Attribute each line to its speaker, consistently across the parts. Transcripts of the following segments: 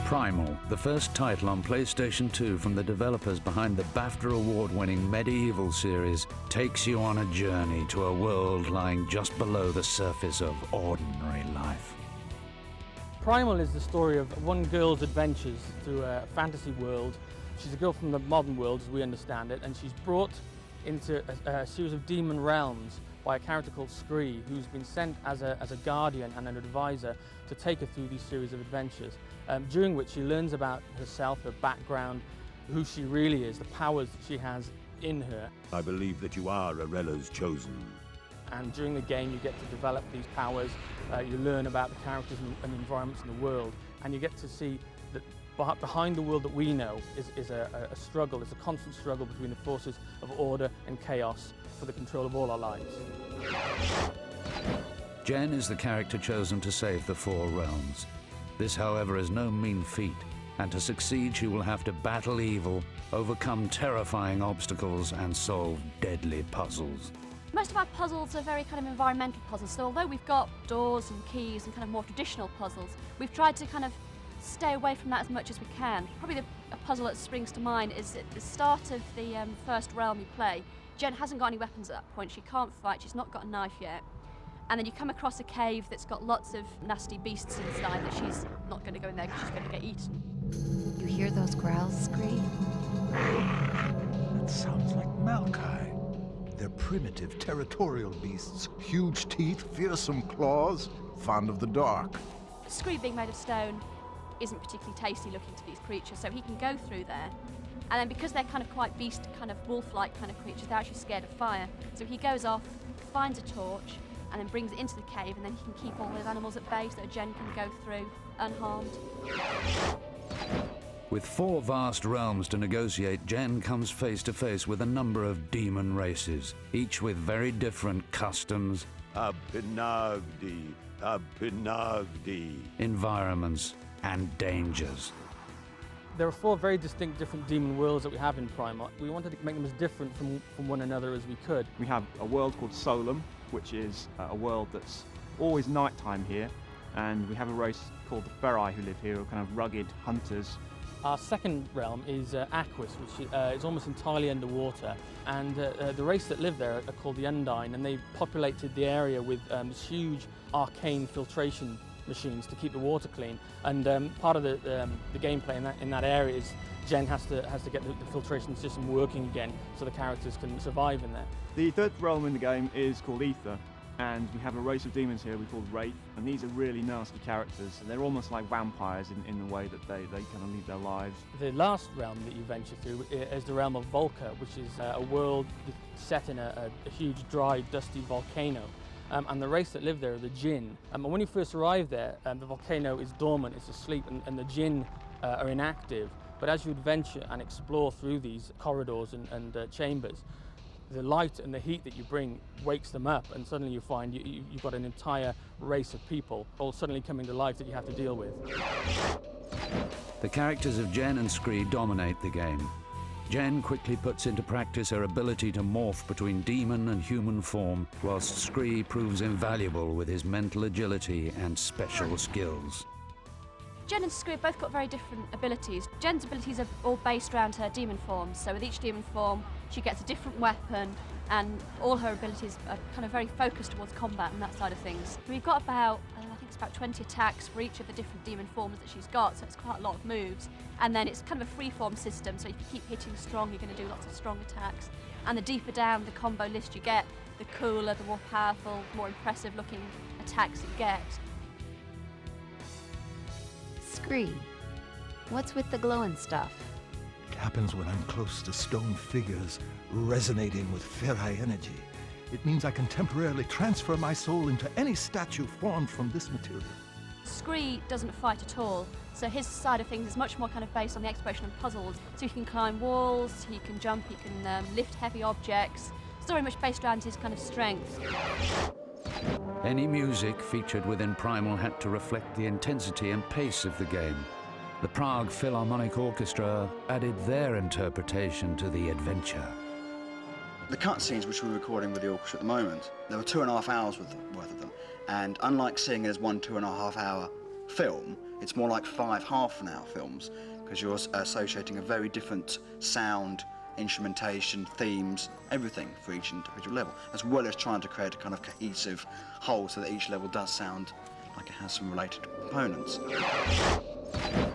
Speaker 1: Primal, the first title on PlayStation 2 from the developers behind the BAFTA award-winning Medieval series, takes you on a journey to a world lying just below the surface of ordinary life.
Speaker 2: Primal is the story of one girl's adventures through a fantasy world. She's a girl from the modern world, as we understand it, and she's brought into a series of demon realms by a character called Scree, who's been sent as a guardian and an advisor to take her through these series of adventures, during which she learns about herself, her background, who she really is, the powers that she has in her.
Speaker 3: I believe that you are Arella's chosen.
Speaker 2: And during the game you get to develop these powers, you learn about the characters and environments in the world, and you get to see that behind the world that we know is a struggle, it's a constant struggle between the forces of order and chaos for the control of all our lives.
Speaker 1: Jen is the character chosen to save the Four Realms. This, however, is no mean feat, and to succeed she will have to battle evil, overcome terrifying obstacles, and solve deadly puzzles.
Speaker 4: Most of our puzzles are very kind of environmental puzzles, so although we've got doors and keys and kind of more traditional puzzles, we've tried to kind of stay away from that as much as we can. Probably a puzzle that springs to mind is at the start of the first realm you play. Jen hasn't got any weapons at that point, she can't fight, she's not got a knife yet. And then you come across a cave that's got lots of nasty beasts inside that she's not going to go in there because she's going to get eaten.
Speaker 5: You hear those growls, Scree?
Speaker 6: That sounds like Malkai. They're primitive, territorial beasts. Huge teeth, fearsome claws, fond of the dark.
Speaker 4: Scree, being made of stone, isn't particularly tasty looking to these creatures, so he can go through there. And then because they're kind of quite beast, kind of wolf-like kind of creatures, they're actually scared of fire. So he goes off, finds a torch, and then brings it into the cave, and then he can keep all those animals at bay so that Jen can go through unharmed.
Speaker 1: With 4 vast realms to negotiate, Jen comes face to face with a number of demon races, each with very different customs,
Speaker 3: Abinagdi,
Speaker 1: environments, and dangers.
Speaker 2: There are 4 very distinct different demon worlds that we have in Primal. We wanted to make them as different from one another as we could.
Speaker 7: We have a world called Solum, which is a world that's always nighttime here, and we have a race called the Ferai who live here, who are kind of rugged hunters.
Speaker 2: Our second realm is Aquis, which is almost entirely underwater, and the race that live there are called the Undine, and they populated the area with huge arcane filtration machines to keep the water clean. And part of the gameplay in that area is Jen has to get the filtration system working again so the characters can survive in there.
Speaker 7: The third realm in the game is called Ether, and we have a race of demons here we call Wraith, and these are really nasty characters, and they're almost like vampires in the way that they kind of lead their lives.
Speaker 2: The last realm that you venture through is the realm of Volca, which is a world set in a huge, dry, dusty volcano. And the race that live there are the Jinn. And when you first arrive there, the volcano is dormant, it's asleep, and the Jinn are inactive. But as you adventure and explore through these corridors and chambers, the light and the heat that you bring wakes them up, and suddenly you find you've got an entire race of people all suddenly coming to life that you have to deal with.
Speaker 1: The characters of Jen and Scree dominate the game. Jen quickly puts into practice her ability to morph between demon and human form, whilst Scree proves invaluable with his mental agility and special skills.
Speaker 4: Jen and Scree have both got very different abilities. Jen's abilities are all based around her demon forms, so with each demon form she gets a different weapon, and all her abilities are kind of very focused towards combat and that side of things. We've got about, I think it's about 20 attacks for each of the different demon forms that she's got, so it's quite a lot of moves. And then it's kind of a free-form system, so if you keep hitting strong, you're going to do lots of strong attacks. And the deeper down the combo list you get, the cooler, the more powerful, more impressive-looking attacks you get.
Speaker 5: Scree, what's with the glowing stuff?
Speaker 6: It happens when I'm close to stone figures, resonating with Ferai energy. It means I can temporarily transfer my soul into any statue formed from this material.
Speaker 4: Scree doesn't fight at all, so his side of things is much more kind of based on the exploration and puzzles. So he can climb walls, he can jump, he can lift heavy objects. It's very much based around his kind of strength.
Speaker 1: Any music featured within Primal had to reflect the intensity and pace of the game. The Prague Philharmonic Orchestra added their interpretation to the adventure.
Speaker 8: The cutscenes which we're recording with the orchestra at the moment, there were 2.5 hours worth of them, and unlike seeing it as one 2.5 hour film, It's more like 5 half-an-hour films, because you're associating a very different sound, instrumentation, themes, everything for each individual level, as well as trying to create a kind of cohesive whole so that each level does sound like it has some related components.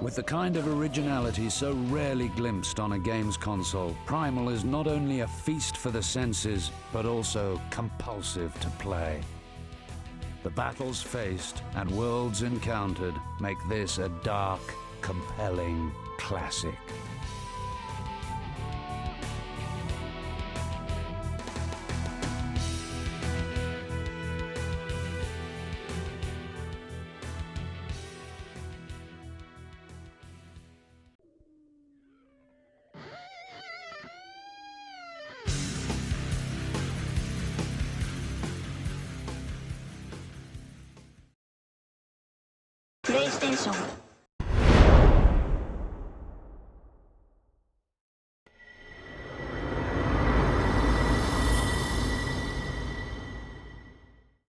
Speaker 1: With the kind of originality so rarely glimpsed on a games console, Primal is not only a feast for the senses, but also compulsive to play. The battles faced and worlds encountered make this a dark, compelling classic.
Speaker 9: PlayStation